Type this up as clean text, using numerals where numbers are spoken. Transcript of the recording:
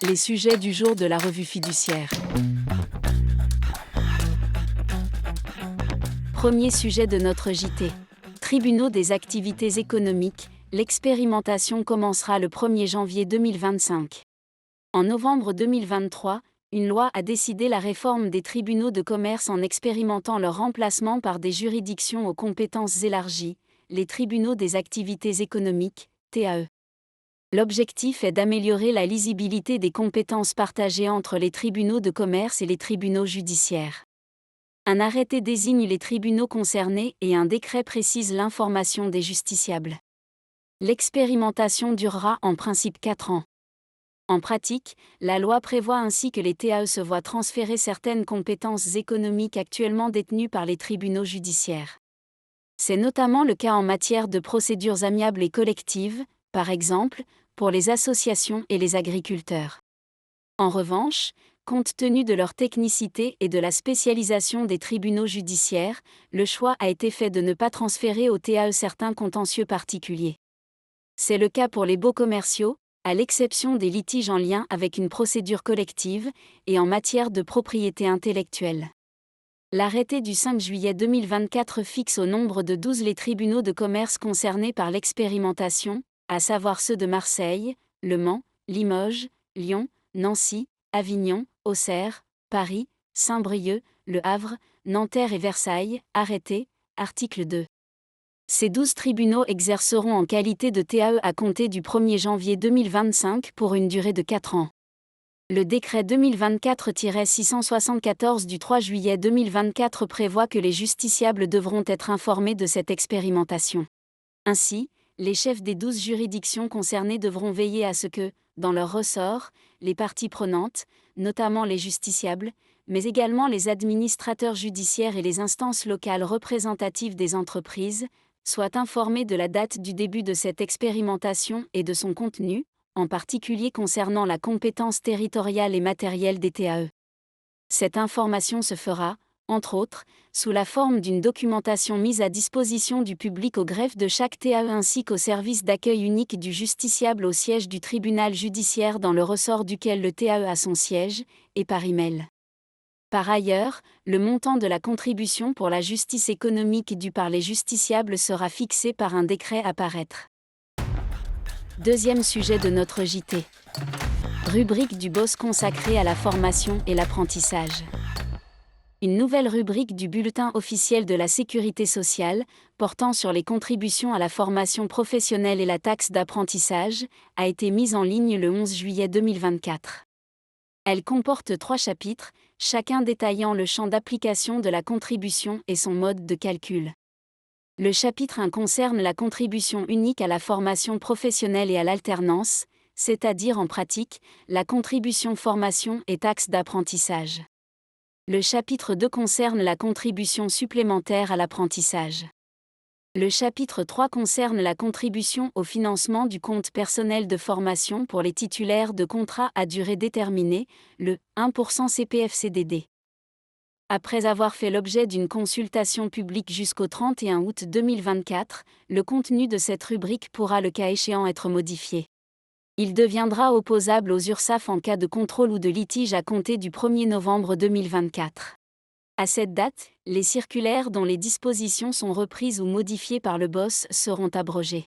Les sujets du jour de la revue fiduciaire. Premier sujet de notre JT. Tribunaux des activités économiques, l'expérimentation commencera le 1er janvier 2025. En novembre 2023, une loi a décidé la réforme des tribunaux de commerce en expérimentant leur remplacement par des juridictions aux compétences élargies, les tribunaux des activités économiques, TAE. L'objectif est d'améliorer la lisibilité des compétences partagées entre les tribunaux de commerce et les tribunaux judiciaires. Un arrêté désigne les tribunaux concernés et un décret précise l'information des justiciables. L'expérimentation durera en principe 4 ans. En pratique, la loi prévoit ainsi que les TAE se voient transférer certaines compétences économiques actuellement détenues par les tribunaux judiciaires. C'est notamment le cas en matière de procédures amiables et collectives, par exemple, pour les associations et les agriculteurs. En revanche, compte tenu de leur technicité et de la spécialisation des tribunaux judiciaires, le choix a été fait de ne pas transférer au TAE certains contentieux particuliers. C'est le cas pour les baux commerciaux, à l'exception des litiges en lien avec une procédure collective, et en matière de propriété intellectuelle. L'arrêté du 5 juillet 2024 fixe au nombre de 12 les tribunaux de commerce concernés par l'expérimentation, à savoir ceux de Marseille, Le Mans, Limoges, Lyon, Nancy, Avignon, Auxerre, Paris, Saint-Brieuc, Le Havre, Nanterre et Versailles. Arrêté, article 2. Ces 12 tribunaux exerceront en qualité de TAE à compter du 1er janvier 2025 pour une durée de 4 ans. Le décret 2024-674 du 3 juillet 2024 prévoit que les justiciables devront être informés de cette expérimentation. Ainsi, les chefs des 12 juridictions concernées devront veiller à ce que, dans leur ressort, les parties prenantes, notamment les justiciables, mais également les administrateurs judiciaires et les instances locales représentatives des entreprises, soient informés de la date du début de cette expérimentation et de son contenu, en particulier concernant la compétence territoriale et matérielle des TAE. Cette information se fera, entre autres, sous la forme d'une documentation mise à disposition du public au greffe de chaque TAE ainsi qu'au service d'accueil unique du justiciable au siège du tribunal judiciaire dans le ressort duquel le TAE a son siège, et par email. Par ailleurs, le montant de la contribution pour la justice économique due par les justiciables sera fixé par un décret à paraître. Deuxième sujet de notre JT. Rubrique du BOSS consacrée à la formation et l'apprentissage. Une nouvelle rubrique du Bulletin officiel de la Sécurité sociale, portant sur les contributions à la formation professionnelle et la taxe d'apprentissage, a été mise en ligne le 11 juillet 2024. Elle comporte 3 chapitres, chacun détaillant le champ d'application de la contribution et son mode de calcul. Le chapitre 1 concerne la contribution unique à la formation professionnelle et à l'alternance, c'est-à-dire en pratique, la contribution formation et taxe d'apprentissage. Le chapitre 2 concerne la contribution supplémentaire à l'apprentissage. Le chapitre 3 concerne la contribution au financement du compte personnel de formation pour les titulaires de contrats à durée déterminée, le 1% CPF-CDD. Après avoir fait l'objet d'une consultation publique jusqu'au 31 août 2024, le contenu de cette rubrique pourra le cas échéant être modifié. Il deviendra opposable aux URSSAF en cas de contrôle ou de litige à compter du 1er novembre 2024. À cette date, les circulaires dont les dispositions sont reprises ou modifiées par le BOSS seront abrogées.